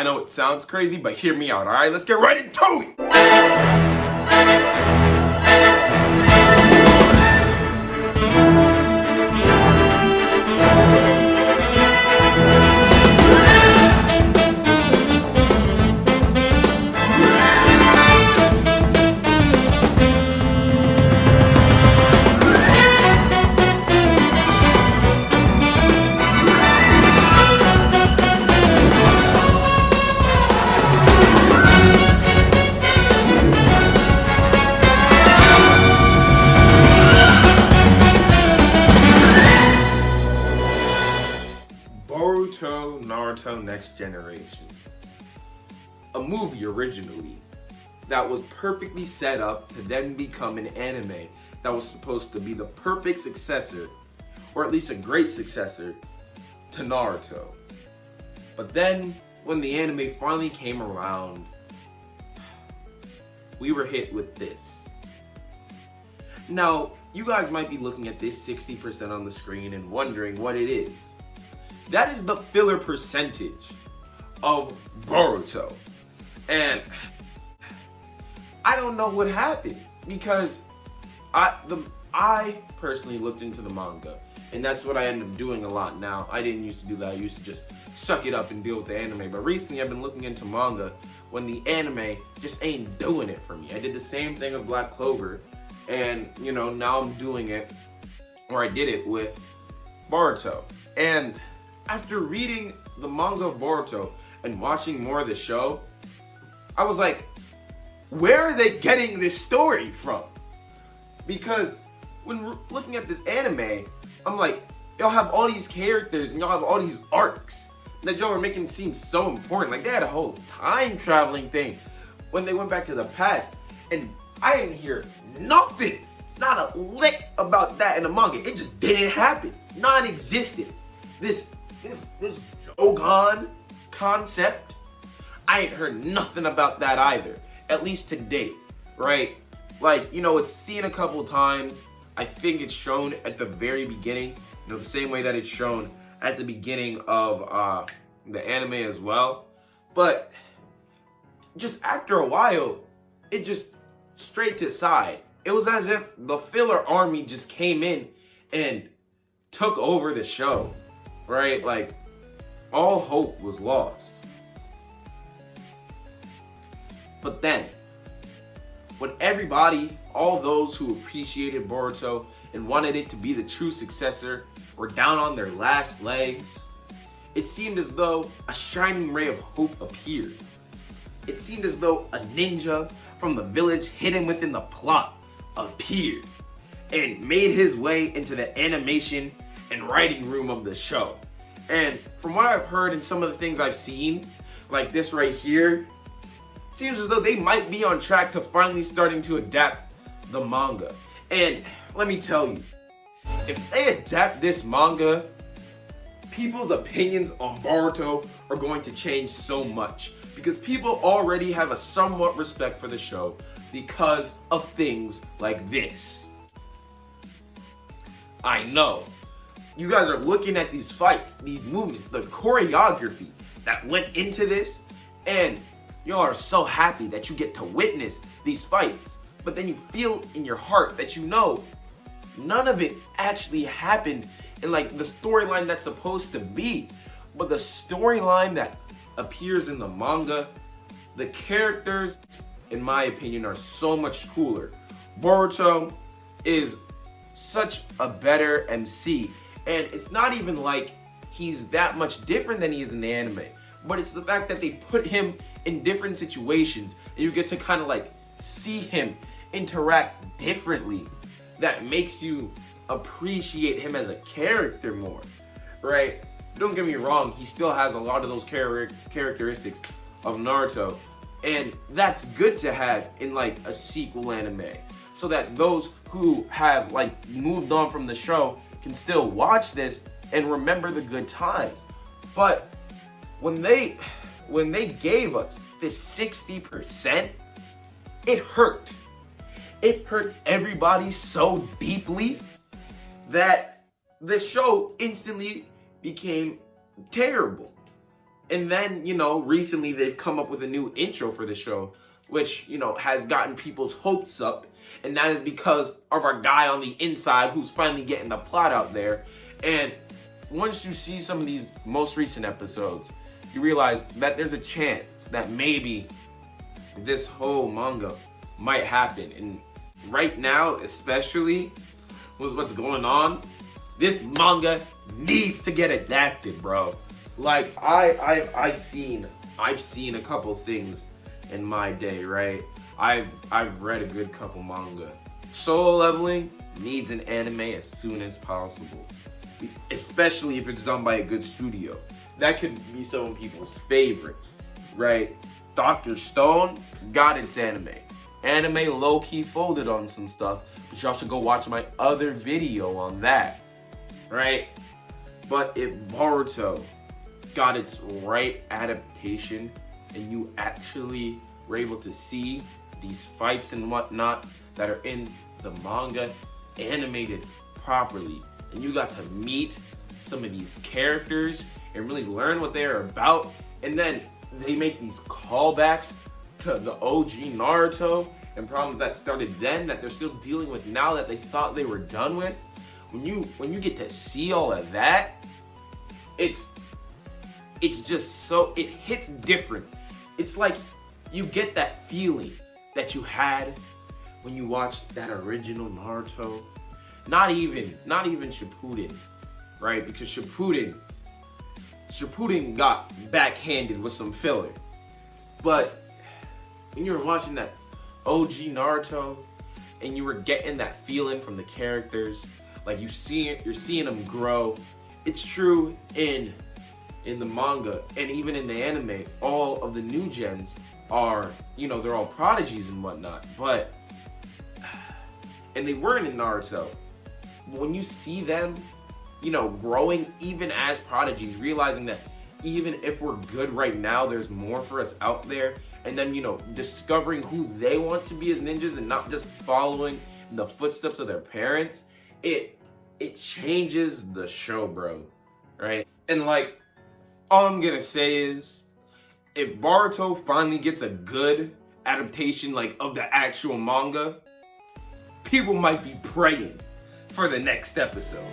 I know it sounds crazy, but hear me out, alright? Let's get right into it! Bourto Naruto Next Generations. A movie originally that was perfectly set up to then become an anime that was supposed to be the perfect successor, or at least a great successor, to Naruto. But then, when the anime finally came around, we were hit with this. Now, you guys might be looking at this 60% on the screen and wondering what it is. That is the filler percentage of Boruto. And I don't know what happened, because I personally looked into the manga, and that's what I end up doing a lot now. I didn't used to do that. I used to just suck it up and deal with the anime. But recently I've been looking into manga when the anime just ain't doing it for me. I did the same thing with Black Clover, and now I'm doing it, or I did it with Boruto. And after reading the manga of Boruto and watching more of the show, I was like, where are they getting this story from? Because when looking at this anime, I'm like, y'all have all these characters and y'all have all these arcs that y'all are making seem so important. Like, they had a whole time traveling thing when they went back to the past, and I didn't hear nothing, not a lick about that in the manga. It just didn't happen, non-existent. This Jogan concept, I ain't heard nothing about that either, at least to date, right? Like, it's seen a couple times. I think it's shown at the very beginning, the same way that it's shown at the beginning of the anime as well. But just after a while, it just straight to side. It was as if the filler army just came in and took over the show. Right? Like, all hope was lost. But then, when everybody, all those who appreciated Boruto and wanted it to be the true successor, were down on their last legs, it seemed as though a shining ray of hope appeared. It seemed as though a ninja from the village hidden within the plot appeared and made his way into the animation and writing room of the show. And from what I've heard and some of the things I've seen, like this right here, it seems as though they might be on track to finally starting to adapt the manga. And let me tell you, if they adapt this manga, people's opinions on Boruto are going to change so much, because people already have a somewhat respect for the show because of things like this. I know. You guys are looking at these fights, these movements, the choreography that went into this, and y'all are so happy that you get to witness these fights. But then you feel in your heart that none of it actually happened in like the storyline that's supposed to be. But the storyline that appears in the manga, the characters, in my opinion, are so much cooler. Boruto is such a better MC. And it's not even like he's that much different than he is in the anime, but it's the fact that they put him in different situations and you get to kind of like see him interact differently that makes you appreciate him as a character more, right? Don't get me wrong, he still has a lot of those characteristics of Naruto, and that's good to have in like a sequel anime, so that those who have like moved on from the show can still watch this and remember the good times. But when they gave us this 60%, it hurt. It hurt everybody so deeply that the show instantly became terrible. And then, you know, recently they've come up with a new intro for the show, which, you know, has gotten people's hopes up. And that is because of our guy on the inside who's finally getting the plot out there. And once you see some of these most recent episodes, you realize that there's a chance that maybe this whole manga might happen. And right now, especially with what's going on, this manga needs to get adapted, bro. Like, I've seen a couple things in my day, right? I've read a good couple manga. Solo Leveling needs an anime as soon as possible, especially if it's done by a good studio. That could be some of people's favorites, right? Dr. Stone got its anime. Anime low-key folded on some stuff, but y'all should go watch my other video on that, right? But if Boruto got its right adaptation and you actually were able to see these fights and whatnot that are in the manga animated properly, and you got to meet some of these characters and really learn what they're about, and then they make these callbacks to the OG Naruto and problems that started then that they're still dealing with now that they thought they were done with. When you get to see all of that, it's just so, it hits different. It's like you get that feeling that you had when you watched that original Naruto. Not even Shippuden, right? Because Shippuden got backhanded with some filler. But when you were watching that OG Naruto and you were getting that feeling from the characters, like you're seeing them grow. It's true in the manga and even in the anime, all of the new gens are, you know, they're all prodigies and whatnot, but, and they weren't in Naruto. When you see them, you know, growing even as prodigies, realizing that even if we're good right now, there's more for us out there, and then, you know, discovering who they want to be as ninjas and not just following in the footsteps of their parents, it changes the show, bro, right? And like, all I'm gonna say is, if Boruto finally gets a good adaptation, like, of the actual manga, people might be praying for the next episode.